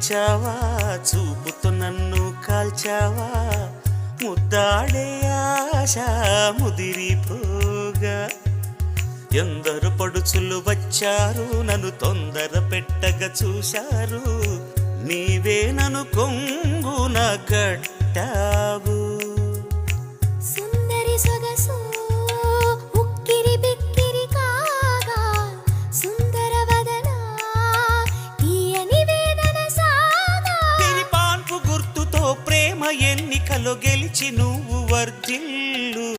వచ్చావా, చూపుతో నన్ను కాల్చావా, ముద్దాడే ఆశ ముదిరిపోగా. ఎందరు పడుచులు వచ్చారు, నన్ను తొందర పెట్టగా చూశారు, నీవే నన్ను కొంగున కట్టావు. సుందరి సొగసు ఉక్కిరి బిక్కిరి కాగా, సుందర వదన తీయని వేదన సాగా. తిరిపాన్పు గుర్తుతో ప్రేమ ఎన్నికలో గెలిచి నువ్వు వర్ధిల్లు.